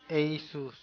Asus.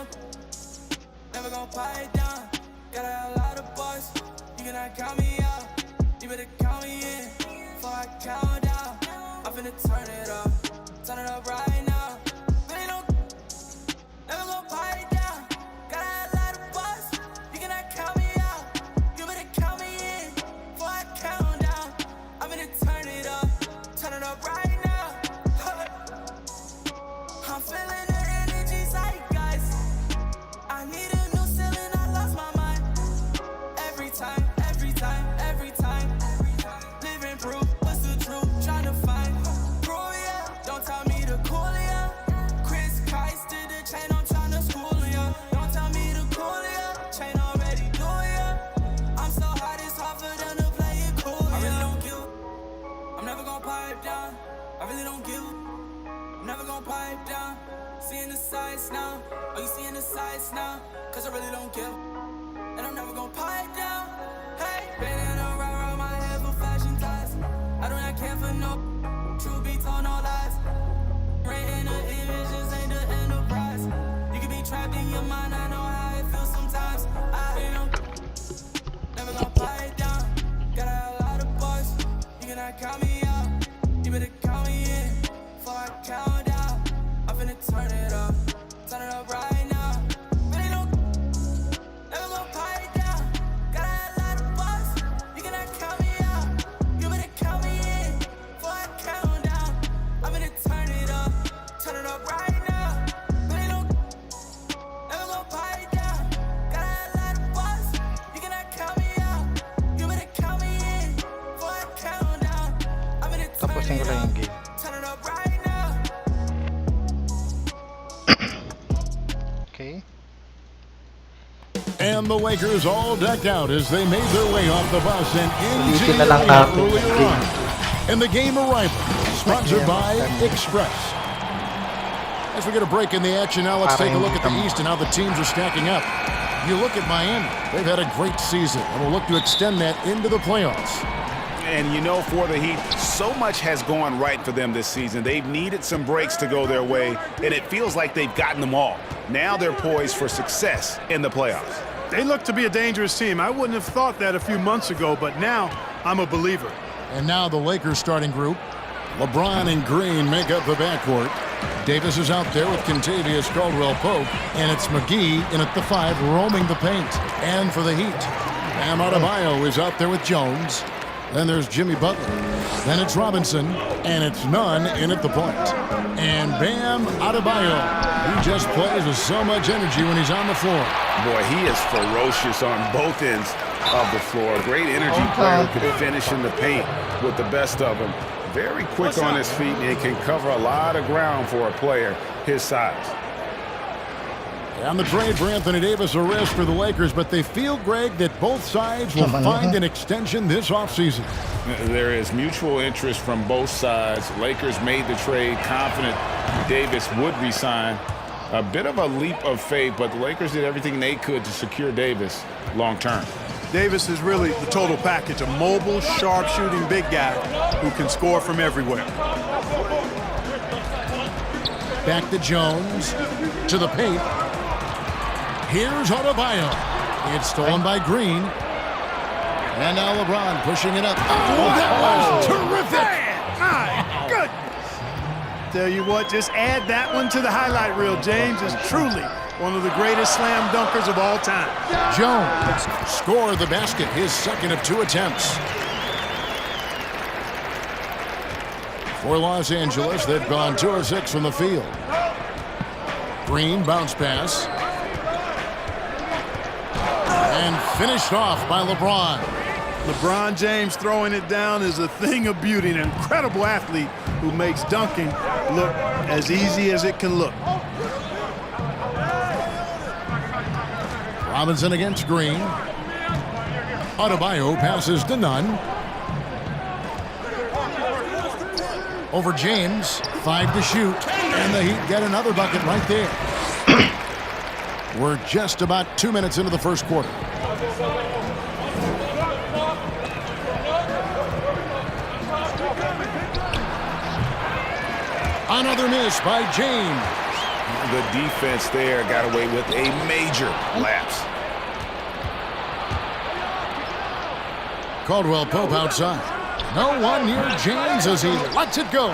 down. Never gon' pipe down. Got a lot of boys, you cannot count me out. You better count me in before I count down. I'm finna turn it up right now. Really don't, never gon' pipe down. Got a lot of boys, you cannot count me out. You better count me in before I count down. I'm finna turn it up right now. I'm feeling the energy zeitgeist. I need a new ceiling, I lost my mind. Every time. Living proof, what's the truth? Tryna find prove, yeah. Don't tell me to cool, yeah. Chris Christ did the chain, I'm tryna school, yeah. Don't tell me to cool, yeah. Chain already do, yeah. I'm so hot, it's hard for them to play it cool, yeah. I really don't give. I'm never gon' pipe down. I really don't give. I'm never gon' pipe down. Seeing the sights now. Are you seeing the sights now? Cause I really don't give. And I'm never gon' pipe down. Hey, been in a row, my head for fashion ties. I do not care for no truth be told, no lies. Written the images ain't the enterprise. You can be trapped in your mind, I know how it feels sometimes. I don't never gon' pipe down. Got a lot of boys, you cannot count me out. You better count me in before I count down. I'm finna turn it up right now. Really don't, never gon' pipe down. Got a lot of boys, you cannot count me out. You better count me in before I count down. I'm finna turn it up right now. Really don't, never gon' pipe down. Got a lot of boys, you cannot count me out. You better count me in before I count down. I'm finna Tapusin ko lang yung game. turn it up right now. Okay. And the Lakers all decked out as they made their way off the bus and into Ulitin the na lang arena natin yung earlier game. on. And the game arrival, sponsored by Express. As we get a break in the action now, let's take a look at the East and how the teams are stacking up. You look at Miami, they've had a great season and will look to extend that into the playoffs. And you know, for the Heat, so much has gone right for them this season. They've needed some breaks to go their way, and it feels like they've gotten them all. Now they're poised for success in the playoffs. They look to be a dangerous team. I wouldn't have thought that a few months ago, but now I'm a believer. And now the Lakers starting group. LeBron and Green make up the backcourt. Davis is out there with Kentavious Caldwell-Pope, and it's McGee in at the 5 roaming the paint. And for the Heat, Bam Adebayo is out there with Jones. Then there's Jimmy Butler. Then it's Robinson, and it's Nunn in at the point. And Bam Adebayo, he just plays with so much energy when he's on the floor. Boy, he is ferocious on both ends of the floor. Great energy player who can finish in the paint with the best of them. Very quick on his feet and can cover a lot of ground for a player his size. And the trade for Anthony Davis a risk for the Lakers, but they feel, Greg, that both sides will find an extension this offseason. There is mutual interest from both sides. Lakers made the trade confident Davis would resign. A bit of a leap of faith, but the Lakers did everything they could to secure Davis long term. Davis is really the total package, a mobile, sharp-shooting big guy who can score from everywhere. Back to Jones, to the paint. Here's Adebayo. It's stolen by Green. And now LeBron pushing it up. Oh, that was terrific! My goodness! Tell you what, just add that one to the highlight reel. James is truly one of the greatest slam dunkers of all time. Jones scored the basket, his second of 2 attempts. For Los Angeles, they've gone 2 of 6 from the field. Green bounce pass. And finished off by LeBron. LeBron James throwing it down is a thing of beauty, an incredible athlete who makes dunking look as easy as it can look. Robinson against Green. Adebayo passes to Nunn. Over James, 5 to shoot, and the Heat get another bucket right there. We're just about 2 minutes into the first quarter. Another miss by James. good defense there. Got away with a major lapse. Caldwell Pope outside. No one near James as he lets it go.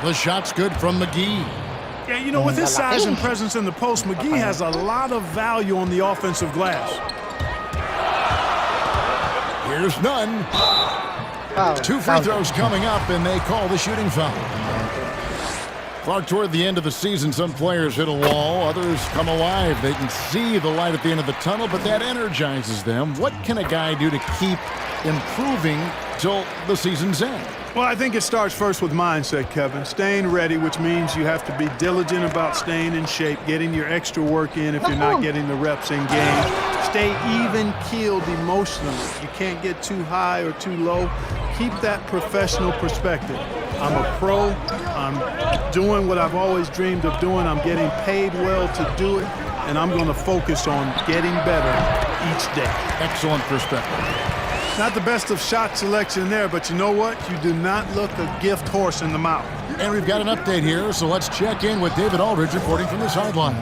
The shot's good from McGee. Yeah, you know, with his size and presence in the post, McGee has a lot of value on the offensive glass. Here's none. 2 free throws coming up, and they call the shooting foul. Clark, toward the end of the season, some players hit a wall, others come alive. They can see the light at the end of the tunnel, but that energizes them. What can a guy do to keep improving till the season's end? Well, I think it starts first with mindset, Kevin. Staying ready, which means you have to be diligent about staying in shape, getting your extra work in if you're not getting the reps in game. Stay even-keeled emotionally. You can't get too high or too low. Keep that professional perspective. I'm a pro. I'm doing what I've always dreamed of doing. I'm getting paid well to do it, and I'm going to focus on getting better each day. Excellent perspective. Not the best of shot selection there, but you know what? You do not look a gift horse in the mouth. And we've got an update here, so let's check in with David Aldridge reporting from the sideline.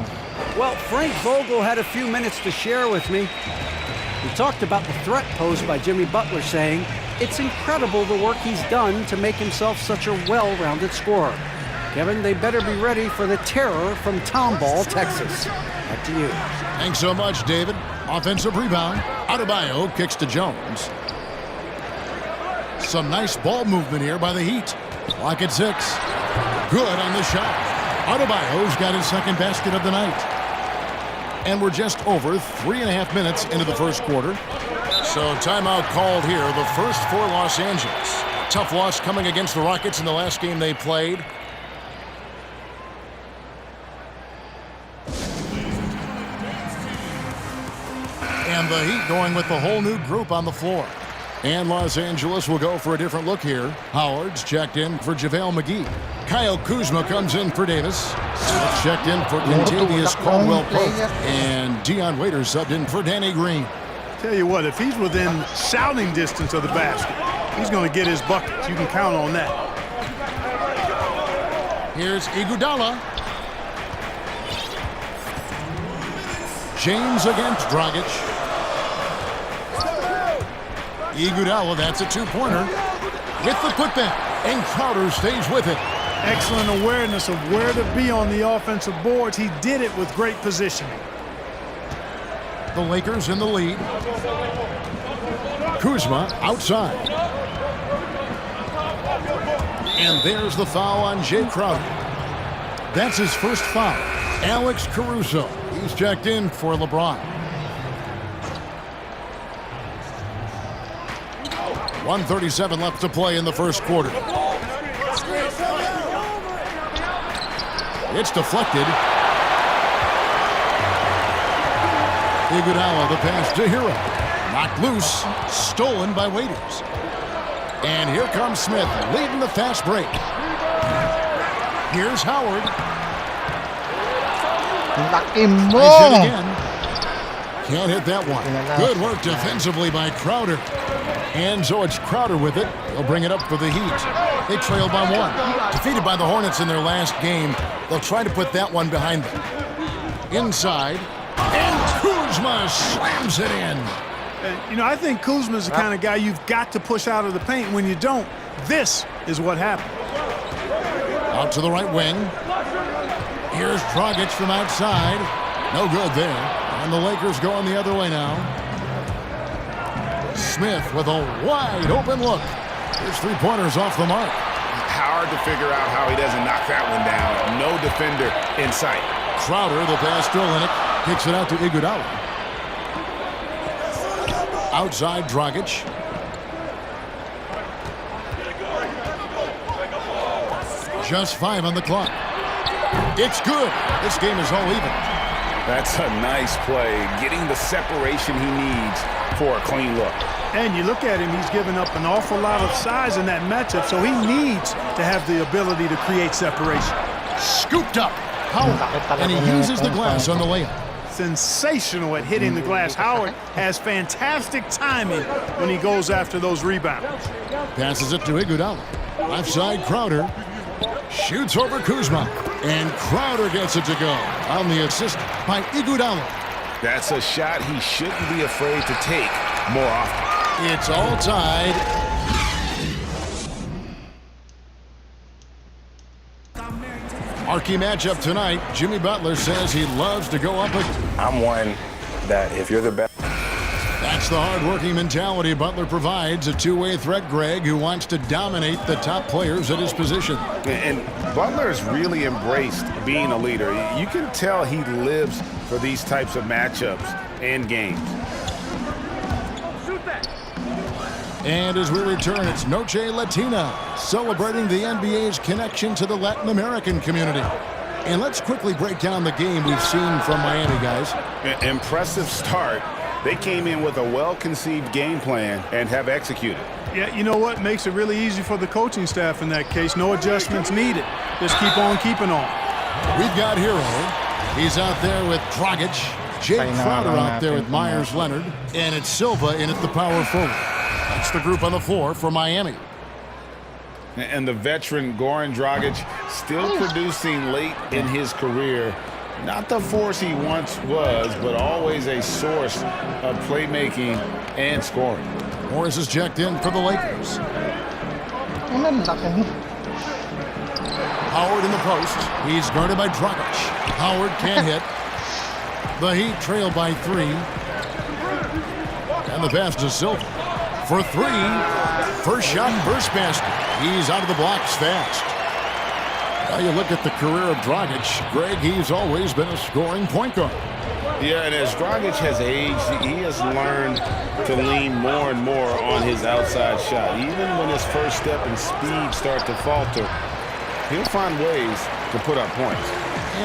Well, Frank Vogel had a few minutes to share with me. He talked about the threat posed by Jimmy Butler, saying, "It's incredible the work he's done to make himself such a well-rounded scorer." Kevin, they better be ready for the terror from Tomball, Texas. Back to you. Thanks so much, David. Offensive rebound. Adebayo kicks to Jones. Some nice ball movement here by the Heat. Clock at 6. Good on the shot. Adebayo's got his second basket of the night. And we're just over 3.5 minutes into the first quarter. So timeout called here, the first for Los Angeles. Tough loss coming against the Rockets in the last game they played. And the Heat going with the whole new group on the floor. And Los Angeles will go for a different look here. Howard's checked in for JaVale McGee. Kyle Kuzma comes in for Davis. Smith checked in for Kentavious Caldwell-Pope. And Dion Waiters subbed in for Danny Green. Tell you what, if he's within shouting distance of the basket, he's going to get his buckets. You can count on that. Here's Iguodala. James against Dragic. Iguodala, that's a two-pointer. With the putback, and Crowder stays with it. Excellent awareness of where to be on the offensive boards. He did it with great positioning. The Lakers in the lead. Kuzma outside. And there's the foul on Jay Crowder. That's his first foul. Alex Caruso. He's checked in for LeBron. 1:37 left to play in the first quarter. It's deflected. Iguodala, the pass to Hero. Knocked loose. Stolen by Waiters. And here comes Smith, leading the fast break. Here's Howard. Nice hit again. Can't hit that one. Good work defensively by Crowder. And so it's Crowder with it. They'll bring it up for the Heat. They trail by 1. Defeated by the Hornets in their last game. They'll try to put that one behind them. Inside. And Kuzma slams it in. You know, I think Kuzma's the kind of guy you've got to push out of the paint. When you don't, this is what happens. Out to the right wing. Here's Dragic from outside. No good there. And the Lakers going the other way now. Smith with a wide open look. His three-pointers off the mark. Hard to figure out how he doesn't knock that one down. No defender in sight. Crowder, the pass to Olynyk, kicks it out to Iguodala. Outside Dragic. Just 5 on the clock. It's good. This game is all even. That's a nice play, getting the separation he needs for a clean look. And you look at him, he's given up an awful lot of size in that matchup, so he needs to have the ability to create separation. Scooped up. Howard, and he uses the glass on the layup. Sensational at hitting the glass. Howard has fantastic timing when he goes after those rebounds. Passes it to Iguodala. Left side, Crowder. Shoots over Kuzma. And Crowder gets it to go on the assist by Iguodala. That's a shot he shouldn't be afraid to take more often. It's all tied. Marquee matchup tonight. Jimmy Butler says he loves to go up. I'm one that if you're the best. That's the hard-working mentality Butler provides. A two-way threat, Greg, who wants to dominate the top players at his position. And Butler's really embraced being a leader. You can tell he lives for these types of matchups and games. And as we return, it's Noche Latina, celebrating the NBA's connection to the Latin American community. And let's quickly break down the game we've seen from Miami, guys. Impressive start. They came in with a well-conceived game plan and have executed. Yeah, you know what? Makes it really easy for the coaching staff in that case. No adjustments needed. Just keep on keeping on. We've got Hero. He's out there with Dragic. Jake Crowder out there with Myers Leonard. And it's Silva in at the power forward. That's the group on the floor for Miami. And the veteran Goran Dragic still producing late in his career. Not the force he once was, but always a source of playmaking and scoring. Morris is checked in for the Lakers. Howard in the post. He's guarded by Dragic. Howard can't hit. The Heat trail by 3. And the pass to Silva for 3. First shot, first basket. He's out of the blocks fast. Now you look at the career of Dragic, Greg, he's always been a scoring point guard. Yeah, and as Dragic has aged, he has learned to lean more and more on his outside shot. Even when his first step and speed start to falter, he'll find ways to put up points.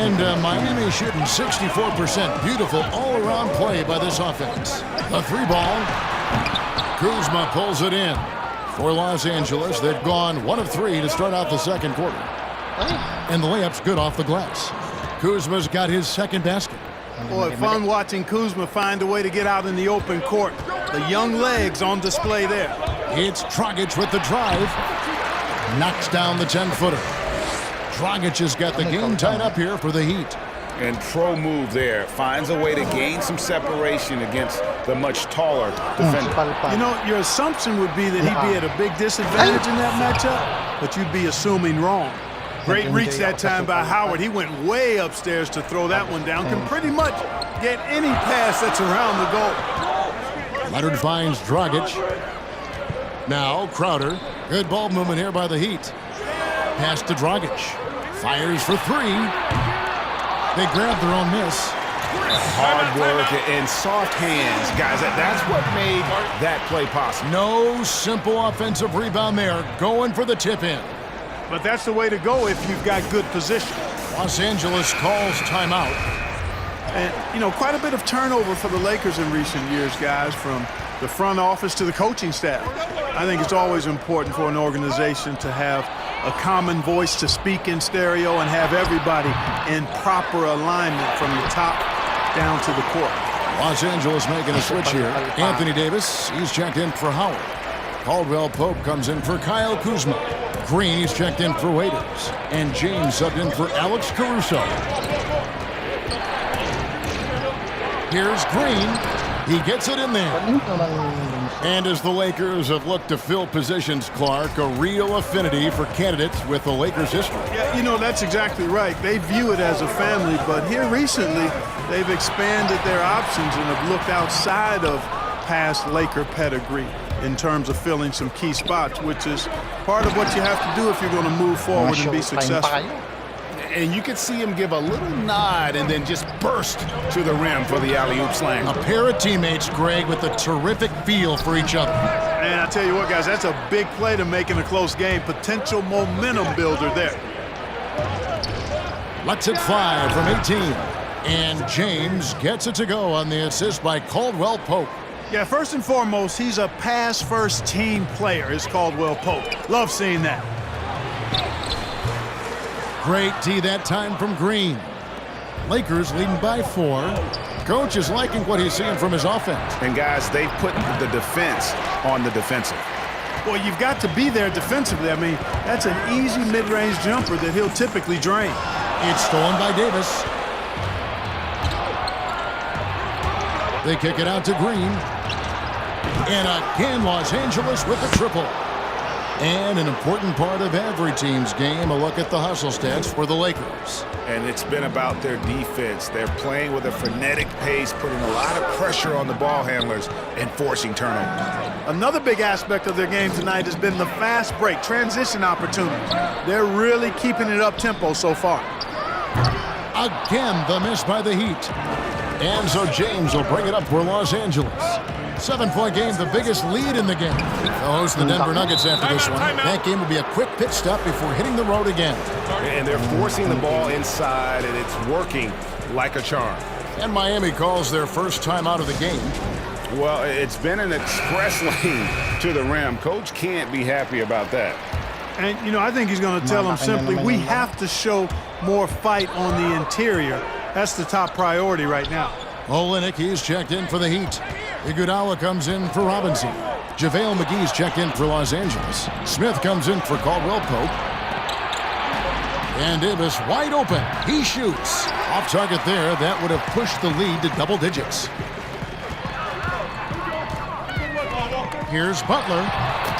And Miami shooting 64%. Beautiful all-around play by this offense. The 3-ball. Kuzma pulls it in. For Los Angeles, they've gone 1 of 3 to start out the second quarter. And the layup's good off the glass. Kuzma's got his second basket. Boy, fun watching Kuzma find a way to get out in the open court. The young legs on display there. It's Dragic with the drive. Knocks down the 10-footer. Dragic has got the game tied up here for the Heat. And pro move there. Finds a way to gain some separation against the much taller defender. You know, your assumption would be that he'd be at a big disadvantage in that matchup, but you'd be assuming wrong. Great reach that time by Howard. He went way upstairs to throw that one down. Can pretty much get any pass that's around the goal. Leonard finds Dragic. Now Crowder. Good ball movement here by the Heat. Pass to Dragic. Fires for 3. They grab their own miss. Hard work and soft hands, guys. That's what made that play possible. No simple offensive rebound there. Going for the tip-in. But that's the way to go if you've got good position. Los Angeles calls timeout. And, you know, quite a bit of turnover for the Lakers in recent years, guys, from the front office to the coaching staff. I think it's always important for an organization to have a common voice to speak in stereo and have everybody in proper alignment from the top down to the court. Los Angeles making a switch here. Anthony Davis, he's checked in for Howard. Caldwell Pope comes in for Kyle Kuzma. Green, he's checked in for Waiters. And James subbed in for Alex Caruso. Here's Green. He gets it in there. And as the Lakers have looked to fill positions, Clark, a real affinity for candidates with the Lakers history. Yeah, you know, that's exactly right. They view it as a family, but here recently, they've expanded their options and have looked outside of past Laker pedigree in terms of filling some key spots, which is part of what you have to do if you're going to move forward and be successful. And you could see him give a little nod and then just burst to the rim for the alley-oop slam. A pair of teammates, Greg, with a terrific feel for each other. And I tell you what, guys, that's a big play to make in a close game. Potential momentum builder there. Lets it fly from 18. And James gets it to go on the assist by Caldwell Pope. Yeah, first and foremost, he's a pass-first team player, is Caldwell Pope. Love seeing that. Great D that time from Green. Lakers leading by 4. Coach is liking what he's seeing from his offense. And guys, they've put the defense on the defensive. Well, you've got to be there defensively. I mean, that's an easy mid-range jumper that he'll typically drain. It's stolen by Davis. They kick it out to Green. And again, Los Angeles with the triple. And an important part of every team's game, a look at the hustle stats for the Lakers. And it's been about their defense. They're playing with a frenetic pace, putting a lot of pressure on the ball handlers and forcing turnovers. Another big aspect of their game tonight has been the fast break, transition opportunities. They're really keeping it up-tempo so far. Again, the miss by the Heat. And so James will bring it up for Los Angeles. 7-point game, the biggest lead in the game. They'll host the Denver Nuggets after this one. That game will be a quick pit stop before hitting the road again. And they're forcing the ball inside, and it's working like a charm. And Miami calls their first time out of the game. Well, it's been an express lane to the rim. Coach can't be happy about that. And, you know, I think he's going to tell them simply, we have to show more fight on the interior. That's the top priority right now. Olynyk, he's checked in for the Heat. Iguodala comes in for Robinson. JaVale McGee's checked in for Los Angeles. Smith comes in for Caldwell Pope. And Davis wide open. He shoots. Off target there. That would have pushed the lead to double digits. Here's Butler.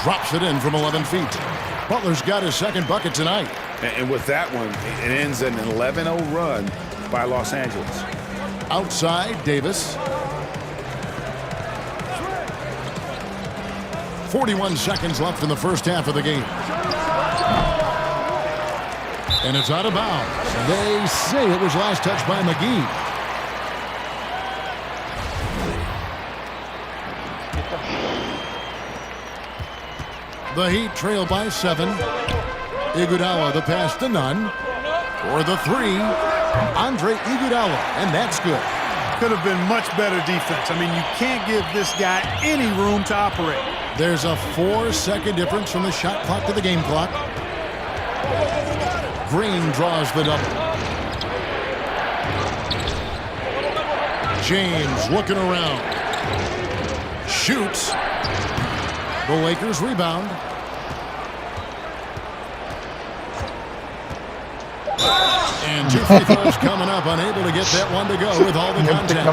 Drops it in from 11 feet. Butler's got his second bucket tonight. And with that one, it ends an 11-0 run by Los Angeles. Outside, Davis. 41 seconds left in the first half of the game. And it's out of bounds. They say it was last touched by McGee. The Heat trail by 7. Iguodala the pass to Nunn. For the 3, Andre Iguodala, and that's good. Could have been much better defense. I mean, you can't give this guy any room to operate. There's a 4-second difference from the shot clock to the game clock. Green draws the double. James looking around. Shoots. The Lakers rebound. And two free throws coming up, unable to get that one to go with all the contact.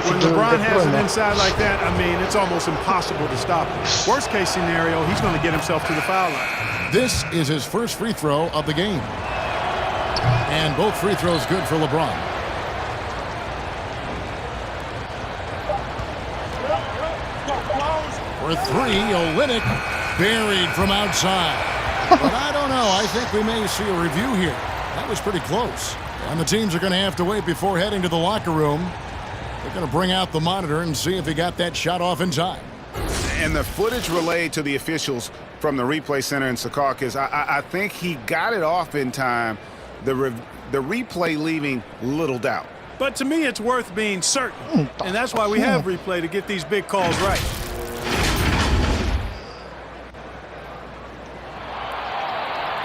When LeBron has an inside like that, I mean, it's almost impossible to stop him. Worst case scenario, he's going to get himself to the foul line. This is his first free throw of the game. And both free throws good for LeBron. For 3, Olynyk buried from outside. But I don't know. I think we may see a review here. That was pretty close. And the teams are going to have to wait before heading to the locker room. They're going to bring out the monitor and see if he got that shot off in time. And the footage relayed to the officials from the replay center in Secaucus, I think he got it off in time. The replay leaving little doubt. But to me, it's worth being certain. And that's why we have replay, to get these big calls right.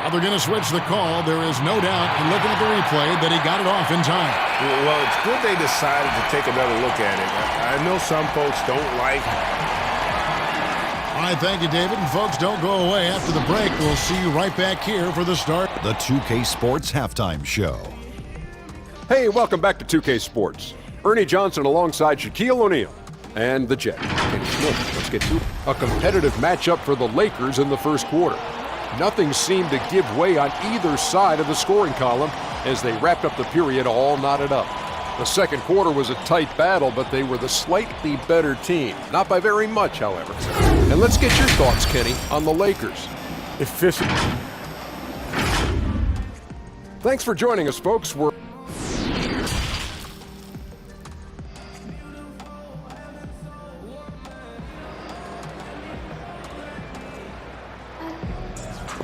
Now they're going to switch the call. There is no doubt, in looking at the replay, that he got it off in time. Well, it's good they decided to take another look at it. I know some folks don't like. All right, thank you, David. And folks, don't go away. After the break, we'll see you right back here for the start. The 2K Sports Halftime Show. Hey, welcome back to 2K Sports. Ernie Johnson alongside Shaquille O'Neal and the Jet. Kenny Smith. Let's get to a competitive matchup for the Lakers in the first quarter. Nothing seemed to give way on either side of the scoring column as they wrapped up the period all knotted up. The second quarter was a tight battle, but they were the slightly better team. Not by very much, however. And let's get your thoughts, Kenny, on the Lakers. Efficient. Thanks for joining us, folks.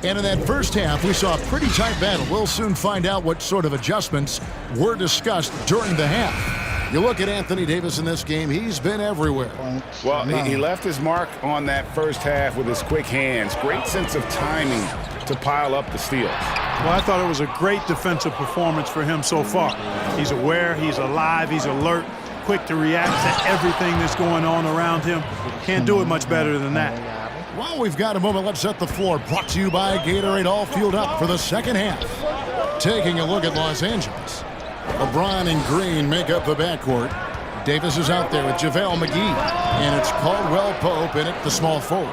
And in that first half, we saw a pretty tight battle. We'll soon find out what sort of adjustments were discussed during the half. You look at Anthony Davis in this game, he's been everywhere. Well, he left his mark on that first half with his quick hands. Great sense of timing to pile up the steals. Well, I thought it was a great defensive performance for him so far. He's aware, he's alive, he's alert, quick to react to everything that's going on around him. Can't do it much better than that. While we've got a moment, let's set the floor. Brought to you by Gatorade, all fueled up for the second half. Taking a look at Los Angeles. LeBron and Green make up the backcourt. Davis is out there with JaVale McGee. And it's Caldwell Pope in at the small forward.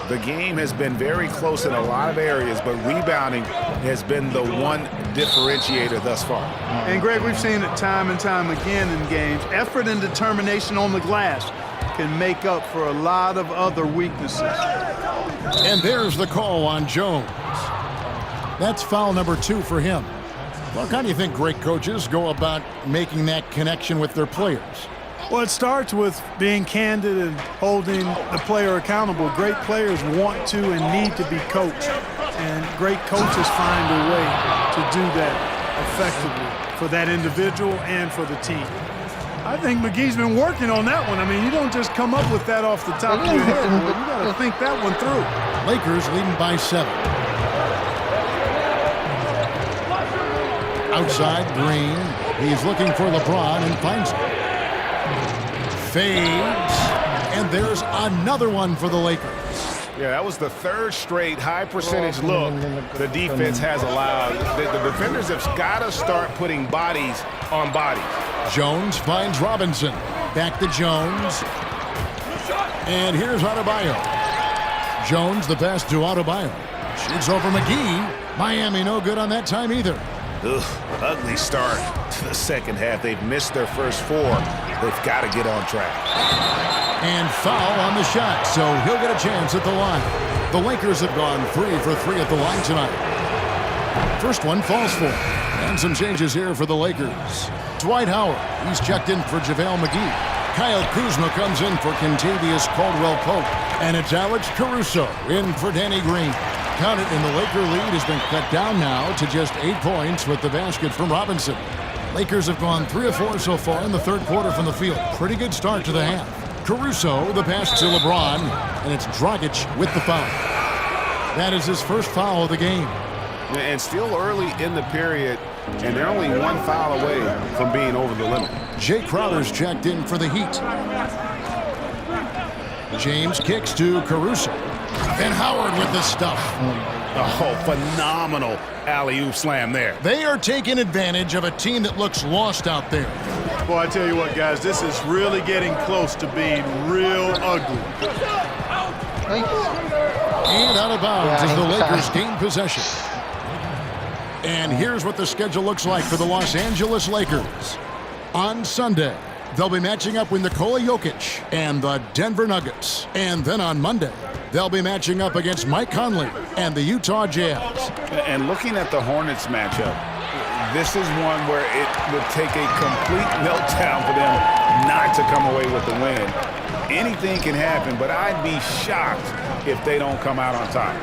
The game has been very close in a lot of areas, but rebounding has been the one differentiator thus far. And, Greg, we've seen it time and time again in games. Effort and determination on the glass can make up for a lot of other weaknesses. And there's the call on Jones. That's foul number 2 for him. Well, how do you think great coaches go about making that connection with their players? Well, it starts with being candid and holding the player accountable. Great players want to and need to be coached, and great coaches find a way to do that effectively for that individual and for the team. I think McGee's been working on that one. I mean, you don't just come up with that off the top of your head. You got to think that one through. Lakers leading by 7. Outside, Green. He's looking for LeBron and finds him. Fades, and there's another one for the Lakers. Yeah, that was the third straight high percentage look the defense has allowed. The defenders have got to start putting bodies on bodies. Jones finds Robinson. Back to Jones. And here's Adebayo. Jones, the pass to Adebayo. Shoots over McGee. Miami no good on that time either. Ugh, ugly start to the second half. They've missed their first 4. They've got to get on track. And foul on the shot, so he'll get a chance at the line. The Lakers have gone 3 for 3 at the line tonight. First one falls for him. And some changes here for the Lakers. Dwight Howard, he's checked in for JaVale McGee. Kyle Kuzma comes in for Kentavious Caldwell-Pope. And it's Alex Caruso in for Danny Green. Count it, and the Laker lead has been cut down now to just 8 points with the basket from Robinson. Lakers have gone 3 of 4 so far in the third quarter from the field. Pretty good start to the half. Caruso, the pass to LeBron, and it's Dragic with the foul. That is his first foul of the game. And still early in the period, and they're only 1 foul away from being over the limit. Jay Crowder's checked in for the Heat. James kicks to Caruso. And Howard with the stuff. Oh, phenomenal alley-oop slam there. They are taking advantage of a team that looks lost out there. Boy, I tell you what, guys, this is really getting close to being real ugly. And out of bounds as the Lakers gain possession. And here's what the schedule looks like for the Los Angeles Lakers. On Sunday, they'll be matching up with Nikola Jokic and the Denver Nuggets. And then on Monday, they'll be matching up against Mike Conley and the Utah Jazz. And looking at the Hornets matchup, this is one where it would take a complete meltdown for them not to come away with the win. Anything can happen, but I'd be shocked if they don't come out on top.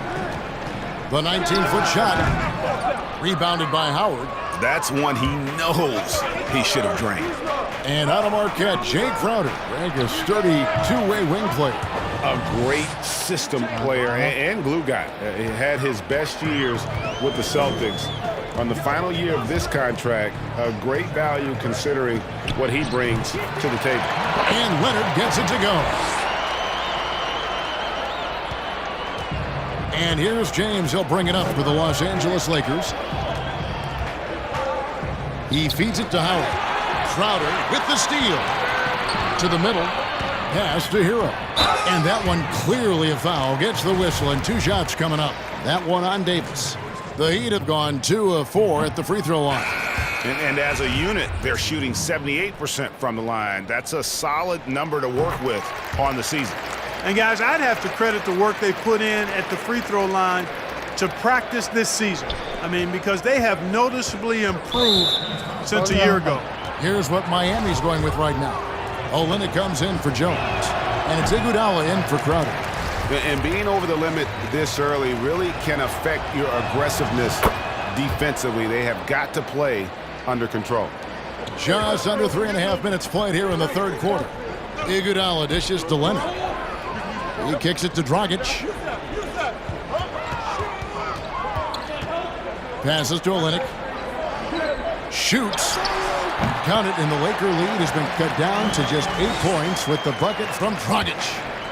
The 19-foot shot, rebounded by Howard. That's one he knows he should have drained. And out of Marquette, Jay Crowder, a sturdy two-way wing player. A great system player and glue guy. He had his best years with the Celtics. On the final year of this contract, a great value considering what he brings to the table. And Leonard gets it to go. And here's James. He'll bring it up for the Los Angeles Lakers. He feeds it to Howard. Crowder with the steal. To the middle. Pass to Hero. And that one clearly a foul. Gets the whistle, and 2 shots coming up. That one on Davis. The Heat have gone 2 of 4 at the free throw line. And as a unit, they're shooting 78% from the line. That's a solid number to work with on the season. And, guys, I'd have to credit the work they put in at the free throw line to practice this season. I mean, because they have noticeably improved since a year ago. Here's what Miami's going with right now. Olynyk comes in for Jones. And it's Iguodala in for Crowder. And being over the limit this early really can affect your aggressiveness defensively. They have got to play under control. Just under 3.5 minutes played here in the third quarter. Iguodala dishes to Leonard. He kicks it to Dragic. Passes to Olynyk. Shoots. Count it, and the Laker lead has been cut down to just 8 points with the bucket from Dragic.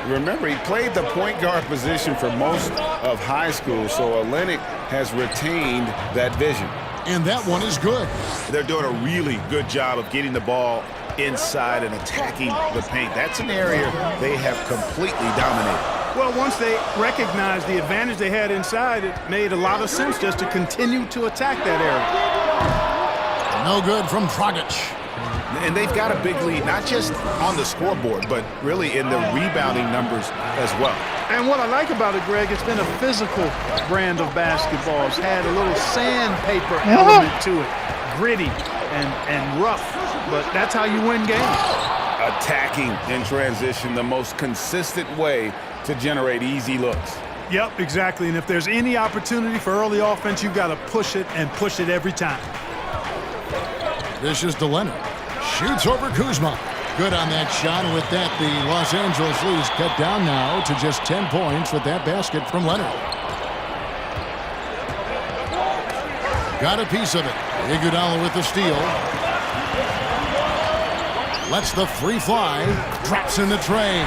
Remember, he played the point guard position for most of high school, so Olynyk has retained that vision. And that one is good. They're doing a really good job of getting the ball inside and attacking the paint. That's an area they have completely dominated. Well, once they recognized the advantage they had inside, it made a lot of sense just to continue to attack that area. No good from Dragic. And they've got a big lead, not just on the scoreboard, but really in the rebounding numbers as well. And what I like about it, Greg, it's been a physical brand of basketball. It's had a little sandpaper element to it, gritty and rough, but that's how you win games. Attacking in transition, the most consistent way to generate easy looks. Yep, exactly. And if there's any opportunity for early offense, you've got to push it and push it every time. This is to Leonard. Shoots over Kuzma. Good on that shot. And with that, the Los Angeles lead is cut down now to just 10 points with that basket from Leonard. Got a piece of it. Iguodala with the steal. Lets the free fly. Drops in the tray.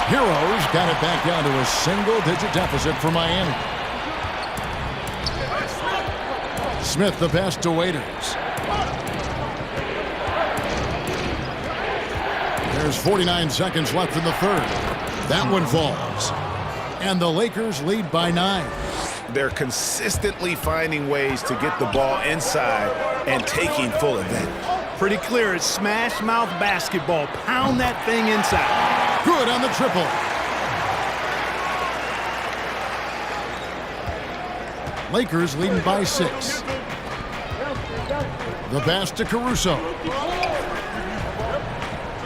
Heroes got it back down to a single-digit deficit for Miami. Smith the pass to Waiters. There's 49 seconds left in the third. That one falls. And the Lakers lead by 9. They're consistently finding ways to get the ball inside and taking full advantage. Pretty clear. It's smash mouth basketball. Pound that thing inside. Good on the triple. Lakers leading by 6. The pass to Caruso.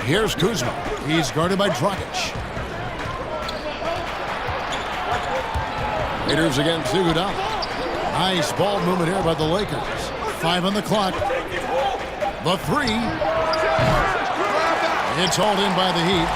Here's Kuzma. He's guarded by Dragic. Raiders against Iguodala. Nice ball movement here by the Lakers. 5 on the clock. The 3. It's hauled in by the Heat.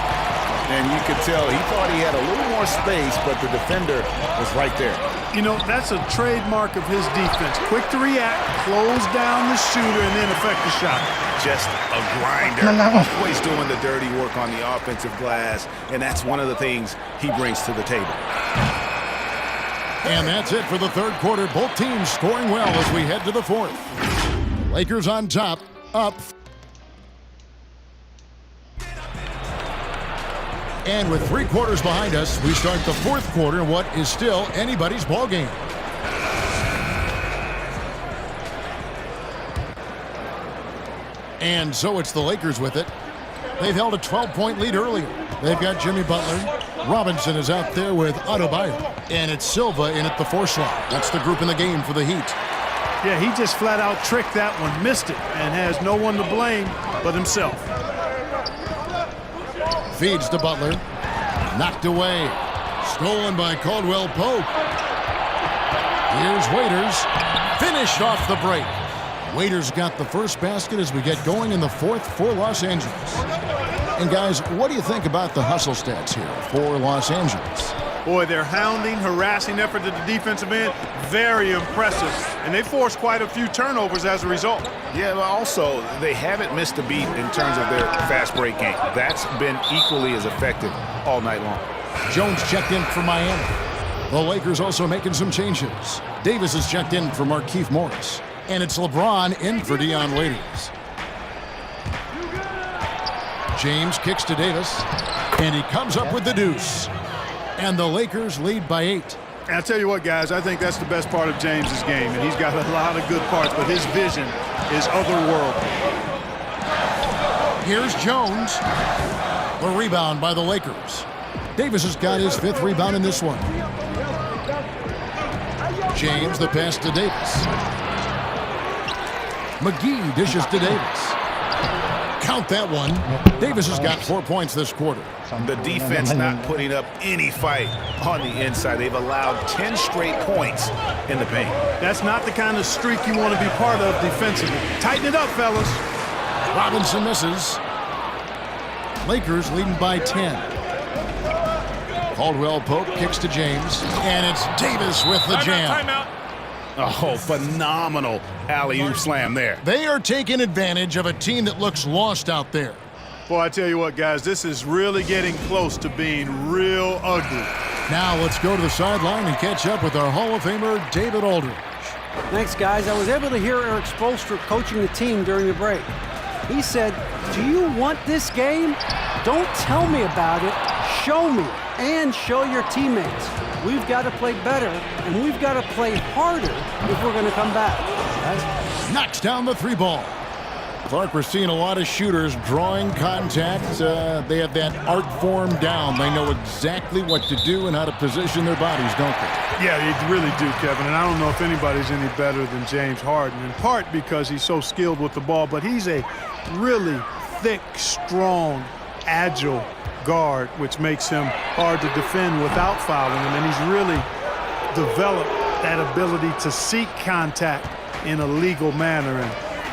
And you could tell he thought he had a little more space, but the defender was right there. You know, that's a trademark of his defense. Quick to react, close down the shooter, and then affect the shot. Just a grinder. Always doing the dirty work on the offensive glass, and that's one of the things he brings to the table. And that's it for the third quarter. Both teams scoring well as we head to the fourth. Lakers on top, up. And with 3 quarters behind us, we start the fourth quarter in what is still anybody's ball game. And so it's the Lakers with it. They've held a 12-point lead earlier. They've got Jimmy Butler. Robinson is out there with Adebayo. And it's Silva in at the 4 slot. That's the group in the game for the Heat. Yeah, he just flat out tricked that one, missed it, and has no one to blame but himself. Feeds to Butler. Knocked away. Stolen by Caldwell Pope. Here's Waiters. Finished off the break. Waiters got the first basket as we get going in the fourth for Los Angeles. And guys, what do you think about the hustle stats here for Los Angeles? Boy, their hounding, harassing effort at the defensive end, very impressive. And they forced quite a few turnovers as a result. Yeah, but also, they haven't missed a beat in terms of their fast break game. That's been equally as effective all night long. Jones checked in for Miami. The Lakers also making some changes. Davis is checked in for Markieff Morris. And it's LeBron in for Dion Waiters. James kicks to Davis. And he comes up with the deuce. And the Lakers lead by 8. And I'll tell you what, guys, I think that's the best part of James's game. And he's got a lot of good parts, but his vision is otherworldly. Here's Jones. The rebound by the Lakers. Davis has got his 5th rebound in this one. James, the pass to Davis. McGee dishes to Davis. Count that one. Davis has got 4 points this quarter. The defense not putting up any fight on the inside. They've allowed 10 straight points in the paint. That's not the kind of streak you want to be part of defensively. Tighten it up, fellas. Robinson misses. Lakers leading by 10. Caldwell Pope kicks to James. And it's Davis with the jam. Timeout. Oh, phenomenal alley-oop slam there. They are taking advantage of a team that looks lost out there. Boy, I tell you what, guys, this is really getting close to being real ugly. Now let's go to the sideline and catch up with our Hall of Famer, David Aldridge. Thanks, guys. I was able to hear Eric Spoelstra coaching the team during the break. He said, "Do you want this game? Don't tell me about it. Show me and show your teammates. We've got to play better, and we've got to play harder if we're going to come back." Guys. Knocks down the 3 ball. Clark, we're seeing a lot of shooters drawing contact. They have that art form down. They know exactly what to do and how to position their bodies, don't they? Yeah, they really do, Kevin. And I don't know if anybody's any better than James Harden, in part because he's so skilled with the ball, but he's a really thick, strong, agile guard, which makes him hard to defend without fouling him. And he's really developed that ability to seek contact in a legal manner. And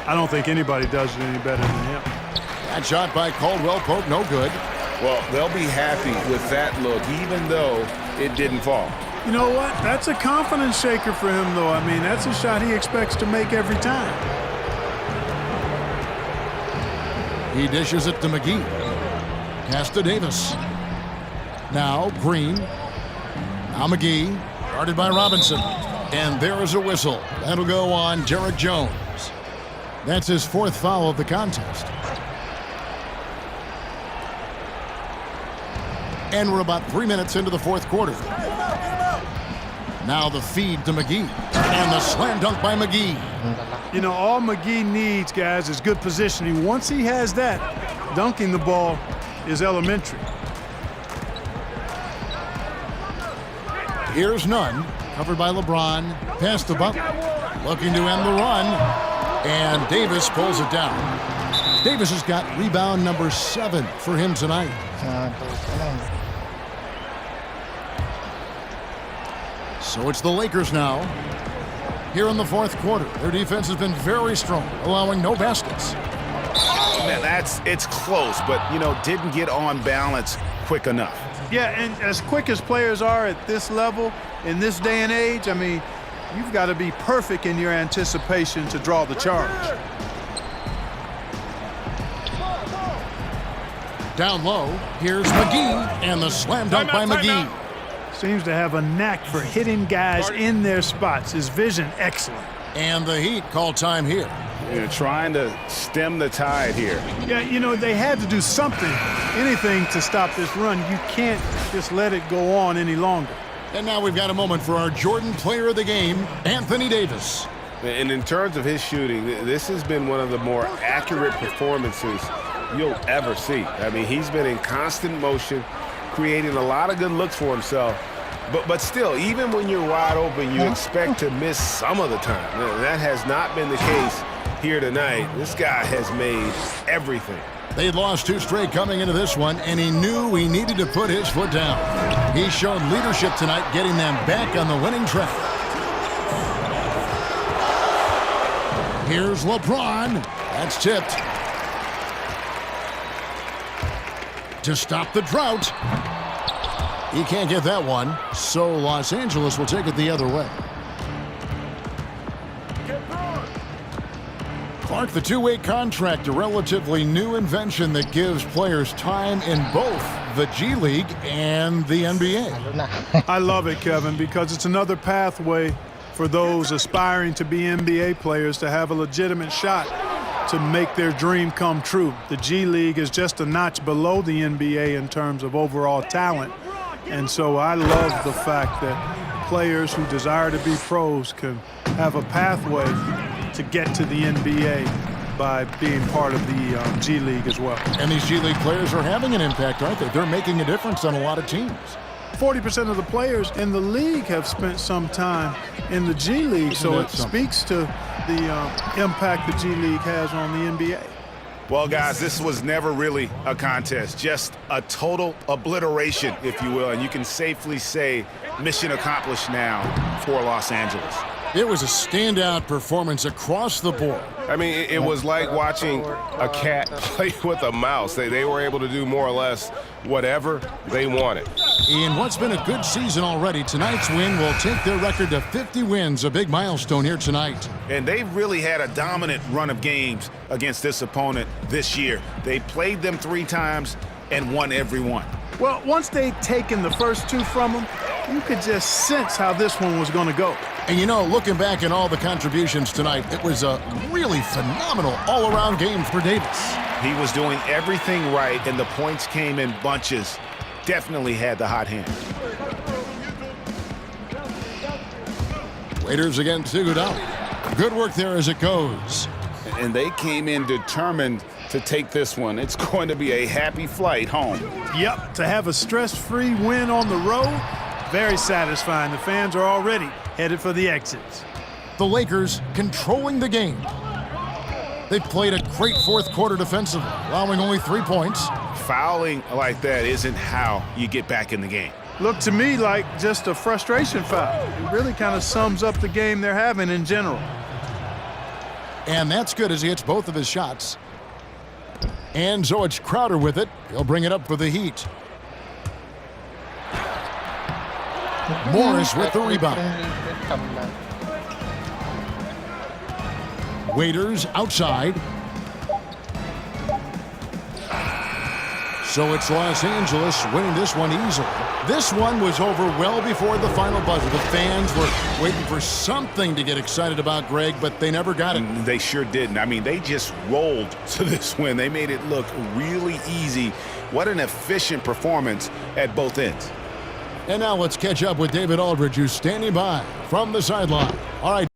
I don't think anybody does it any better than him. That shot by Caldwell Pope, no good. Well, they'll be happy with that look, even though it didn't fall. You know what? That's a confidence shaker for him, though. I mean, that's a shot he expects to make every time. He dishes it to McGee. Pass to Davis. Now Green. Now McGee. Guarded by Robinson. And there is a whistle. That'll go on Derek Jones. That's his 4th foul of the contest. And we're about 3 minutes into the 4th quarter. Now the feed to McGee. And the slam dunk by McGee. You know, all McGee needs, guys, is good positioning. Once he has that, dunking the ball is elementary. Here's Nunn. Covered by LeBron. Pass to Butler. Looking to end the run. And Davis pulls it down. Davis has got rebound number 7 for him tonight. So it's the Lakers now. Here in the 4th quarter, their defense has been very strong, allowing no baskets. Man, it's close, but, you know, didn't get on balance quick enough. Yeah, and as quick as players are at this level, in this day and age, I mean, you've got to be perfect in your anticipation to draw the charge. Down low, here's McGee, and the slam dunk by McGee. Seems to have a knack for hitting guys in their spots. His vision, excellent. And the Heat call time here. You're trying to stem the tide here. Yeah, you know, they had to do something, anything to stop this run. You can't just let it go on any longer. And now we've got a moment for our Jordan Player of the Game, Anthony Davis. And in terms of his shooting, this has been one of the more accurate performances you'll ever see. I mean, he's been in constant motion, creating a lot of good looks for himself. But still, even when you're wide open, you expect to miss some of the time. That has not been the case here tonight. This guy has made everything. They had lost 2 straight coming into this one, and he knew he needed to put his foot down. He showed leadership tonight, getting them back on the winning track. Here's LeBron. That's tipped. To stop the drought. He can't get that one, so Los Angeles will take it the other way. Clark, the 2-way contract, a relatively new invention that gives players time in both the G League and the NBA. I love it, Kevin, because it's another pathway for those aspiring to be NBA players to have a legitimate shot to make their dream come true. The G League is just a notch below the NBA in terms of overall talent. And so I love the fact that players who desire to be pros can have a pathway to get to the NBA by being part of the G League as well. And these G League players are having an impact, aren't they? They're making a difference on a lot of teams. 40% of the players in the league have spent some time in the G League, so it speaks to the impact the G League has on the NBA. Well, guys, this was never really a contest, just a total obliteration, if you will, and you can safely say mission accomplished now for Los Angeles. It was a standout performance across the board. I mean, it was like watching a cat play with a mouse. They were able to do more or less whatever they wanted. In what's been a good season already, tonight's win will take their record to 50 wins, a big milestone here tonight. And they've really had a dominant run of games against this opponent this year. They played them 3 times and won every one. Well, once they'd taken the first 2 from them, you could just sense how this one was going to go. And you know, looking back at all the contributions tonight, it was a really phenomenal all-around game for Davis. He was doing everything right, and the points came in bunches. Definitely had the hot hand. Waiters against Iguodala. Good work there as it goes. And they came in determined to take this one. It's going to be a happy flight home. Yep, to have a stress-free win on the road, very satisfying. The fans are already headed for the exits. The Lakers controlling the game. They've played a great fourth quarter defensively, allowing only 3 points. Fouling like that isn't how you get back in the game. Looked to me like just a frustration foul. It really kind of sums up the game they're having in general. And that's good as he hits both of his shots. And so it's Crowder with it. He'll bring it up for the Heat. Morris with the rebound. Waiters outside. So it's Los Angeles winning this one easily. This one was over well before the final buzzer. The fans were waiting for something to get excited about, Greg, but they never got it. They sure didn't. I mean, they just rolled to this win. They made it look really easy. What an efficient performance at both ends. And now let's catch up with David Aldridge, who's standing by from the sideline. All right.